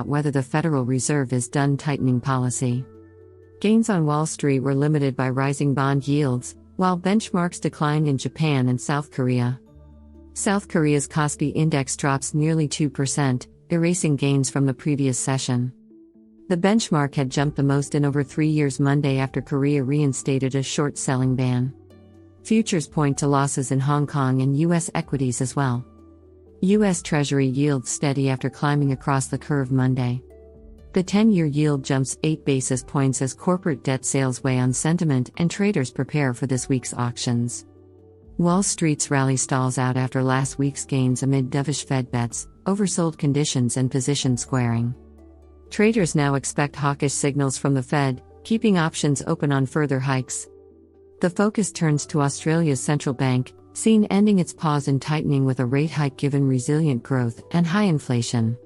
whether the Federal Reserve is done tightening policy. Gains on Wall Street were limited by rising bond yields, while benchmarks declined in Japan and South Korea. South Korea's Kospi index drops nearly 2%, erasing gains from the previous session. The benchmark had jumped the most in over 3 years Monday after Korea reinstated a short-selling ban. Futures point to losses in Hong Kong and U.S. equities as well. U.S. Treasury yields steady after climbing across the curve Monday. The 10-year yield jumps 8 basis points as corporate debt sales weigh on sentiment and traders prepare for this week's auctions. Wall Street's rally stalls out after last week's gains amid dovish Fed bets, oversold conditions and position squaring. Traders now expect hawkish signals from the Fed, keeping options open on further hikes. The focus turns to Australia's central bank, seen ending its pause in tightening with a rate hike given resilient growth and high inflation.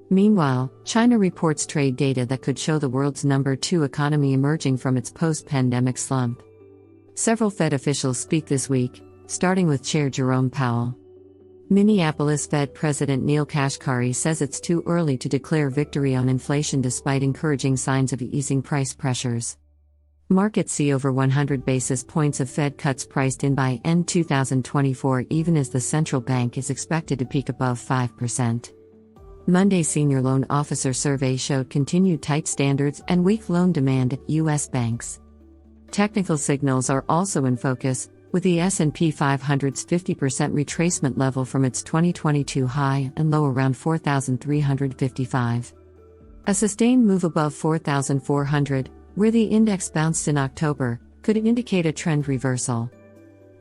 Meanwhile, China reports trade data that could show the world's number 2 economy emerging from its post-pandemic slump. Several Fed officials speak this week, starting with Chair Jerome Powell. Minneapolis Fed President Neil Kashkari says it's too early to declare victory on inflation despite encouraging signs of easing price pressures. Markets see over 100 basis points of Fed cuts priced in by end 2024, even as the central bank is expected to peak above 5%. Monday's senior loan officer survey showed continued tight standards and weak loan demand at U.S. banks. Technical signals are also in focus, with the S&P 500's 50% retracement level from its 2022 high and low around 4,355. A sustained move above 4,400, where the index bounced in October, could indicate a trend reversal.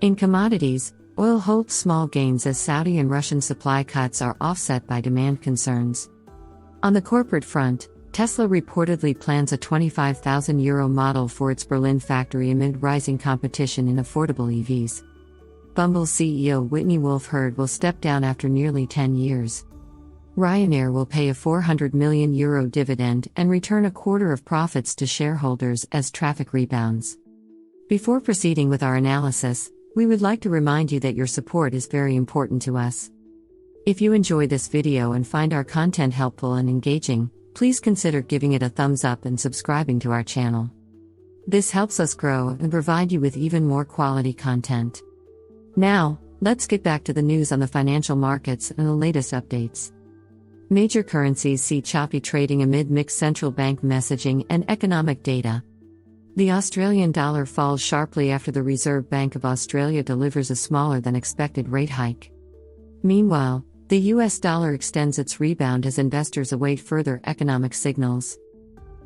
In commodities, oil holds small gains as Saudi and Russian supply cuts are offset by demand concerns. On the corporate front, Tesla reportedly plans a €25,000 model for its Berlin factory amid rising competition in affordable EVs. Bumble's CEO Whitney Wolfe Herd will step down after nearly 10 years. Ryanair will pay a €400 million dividend and return a quarter of profits to shareholders as traffic rebounds. Before proceeding with our analysis, we would like to remind you that your support is very important to us. If you enjoy this video and find our content helpful and engaging, please consider giving it a thumbs up and subscribing to our channel. This helps us grow and provide you with even more quality content. Now, let's get back to the news on the financial markets and the latest updates. Major currencies see choppy trading amid mixed central bank messaging and economic data. The Australian dollar falls sharply after the Reserve Bank of Australia delivers a smaller than expected rate hike. Meanwhile, the US dollar extends its rebound as investors await further economic signals.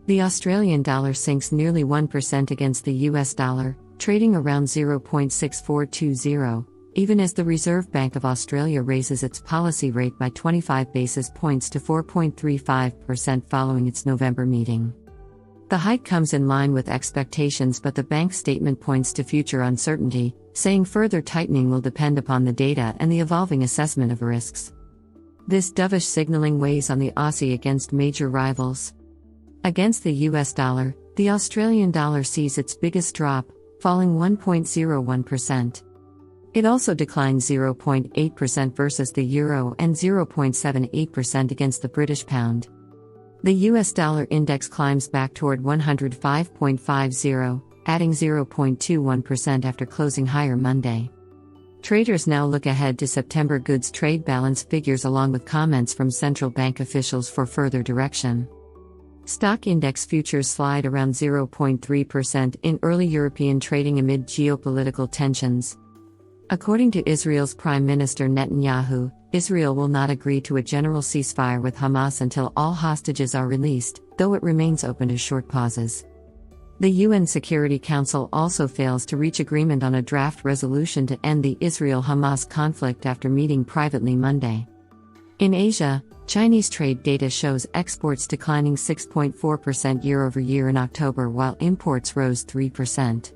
The Australian dollar sinks nearly 1% against the US dollar, trading around 0.6420, even as the Reserve Bank of Australia raises its policy rate by 25 basis points to 4.35% following its November meeting. The hike comes in line with expectations, but the bank's statement points to future uncertainty, saying further tightening will depend upon the data and the evolving assessment of risks. This dovish signaling weighs on the Aussie against major rivals. Against the US dollar, the Australian dollar sees its biggest drop, falling 1.01%. It also declined 0.8% versus the euro and 0.78% against the British pound. The US dollar index climbs back toward 105.50, adding 0.21% after closing higher Monday. Traders now look ahead to September goods trade balance figures along with comments from central bank officials for further direction. Stock index futures slide around 0.3% in early European trading amid geopolitical tensions. According to Israel's Prime Minister Netanyahu, Israel will not agree to a general ceasefire with Hamas until all hostages are released, though it remains open to short pauses. The UN Security Council also fails to reach agreement on a draft resolution to end the Israel-Hamas conflict after meeting privately Monday. In Asia, Chinese trade data shows exports declining 6.4% year-over-year in October while imports rose 3%.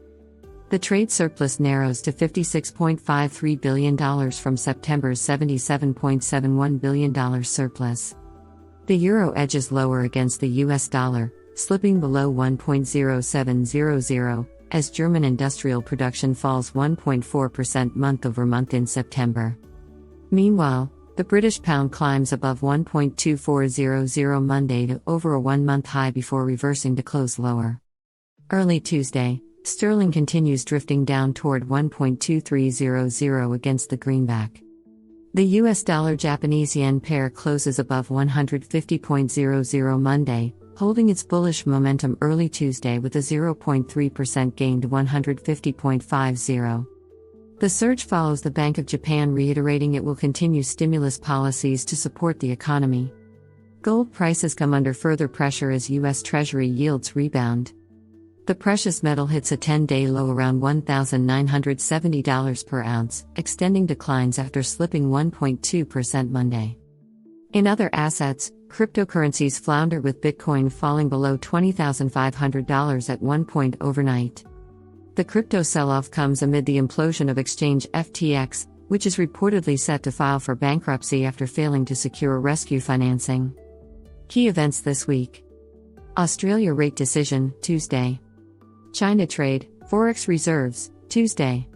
The trade surplus narrows to $56.53 billion from September's $77.71 billion surplus. The euro edges lower against the US dollar, slipping below 1.0700, as German industrial production falls 1.4% month-over-month in September. Meanwhile, The British pound climbs above 1.2400 Monday to over a one-month high before reversing to close lower. Early Tuesday, sterling continues drifting down toward 1.2300 against the greenback. The US dollar-Japanese yen pair closes above 150.00 Monday, holding its bullish momentum early Tuesday with a 0.3% gain to 150.50. The surge follows the Bank of Japan reiterating it will continue stimulus policies to support the economy. Gold prices come under further pressure as U.S. Treasury yields rebound. The precious metal hits a 10-day low around $1,970 per ounce, extending declines after slipping 1.2% Monday. In other assets, cryptocurrencies flounder with Bitcoin falling below $20,500 at one point overnight. The crypto sell-off comes amid the implosion of exchange FTX, which is reportedly set to file for bankruptcy after failing to secure rescue financing. Key events this week. Australia rate decision, Tuesday. China trade, Forex reserves, Tuesday.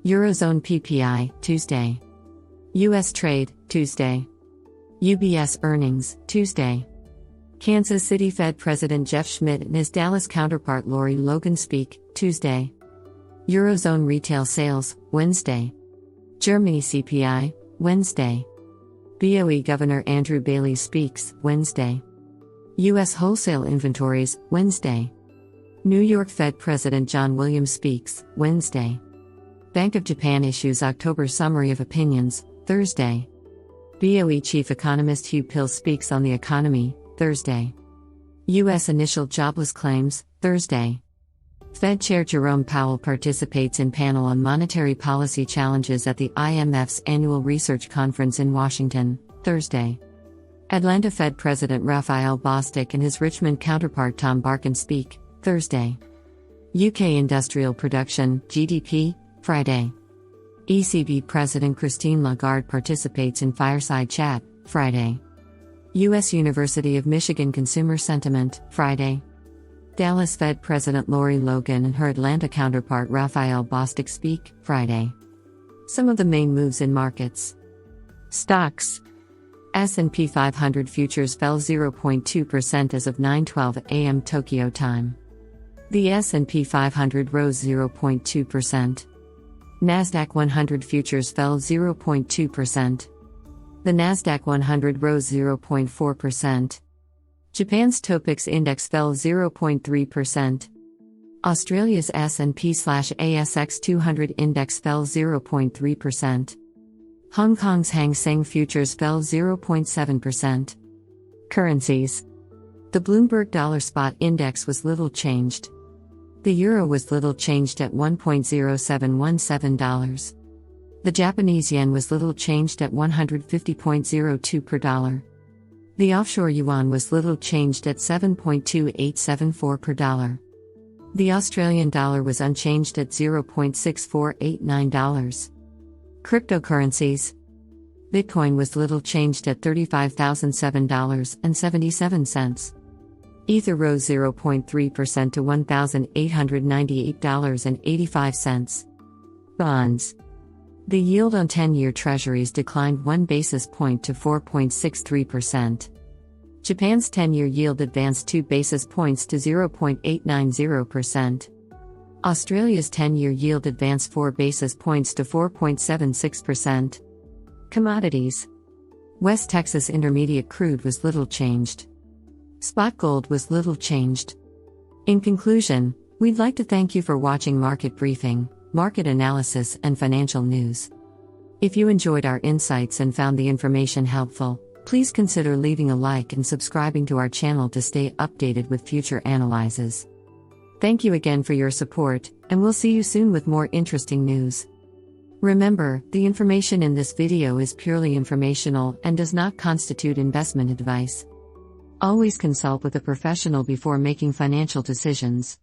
Eurozone PPI, Tuesday. US trade, Tuesday. UBS earnings, Tuesday. Kansas City Fed President Jeff Schmidt and his Dallas counterpart Lori Logan speak, Tuesday. Eurozone retail sales, Wednesday. Germany CPI, Wednesday. BOE Governor Andrew Bailey speaks, Wednesday. U.S. wholesale inventories, Wednesday. New York Fed President John Williams speaks, Wednesday. Bank of Japan issues October summary of opinions, Thursday. BOE Chief Economist Hugh Pill speaks on the economy, Thursday. U.S. initial jobless claims, Thursday. Fed Chair Jerome Powell participates in panel on monetary policy challenges at the IMF's annual research conference in Washington, Thursday. Atlanta Fed President Raphael Bostic and his Richmond counterpart Tom Barkin speak, Thursday. UK industrial production, GDP, Friday. ECB President Christine Lagarde participates in fireside chat, Friday. U.S. University of Michigan Consumer Sentiment, Friday. Dallas Fed President Lori Logan and her Atlanta counterpart Raphael Bostic speak, Friday. Some of the main moves in markets. Stocks. S&P 500 futures fell 0.2% as of 9:12 a.m. Tokyo time. The S&P 500 rose 0.2%. Nasdaq 100 futures fell 0.2%. The Nasdaq 100 rose 0.4%. Japan's Topix index fell 0.3%. Australia's S&P/ASX 200 index fell 0.3%. Hong Kong's Hang Seng futures fell 0.7%. Currencies. The Bloomberg Dollar Spot Index was little changed. The euro was little changed at $1.0717. The Japanese yen was little changed at 150.02 per dollar. The offshore yuan was little changed at 7.2874 per dollar. The Australian dollar was unchanged at $0.6489. Cryptocurrencies. Bitcoin was little changed at $35,007.77. Ether rose 0.3% to $1,898.85. Bonds. The yield on 10-year treasuries declined 1 basis point to 4.63%. Japan's 10-year yield advanced 2 basis points to 0.890%. Australia's 10-year yield advanced 4 basis points to 4.76%. Commodities. West Texas Intermediate crude was little changed. Spot gold was little changed. In conclusion, we'd like to thank you for watching Market Briefing, market analysis and financial news. If you enjoyed our insights and found the information helpful, please consider leaving a like and subscribing to our channel to stay updated with future analyses. Thank you again for your support, and we'll see you soon with more interesting news. Remember, the information in this video is purely informational and does not constitute investment advice. Always consult with a professional before making financial decisions.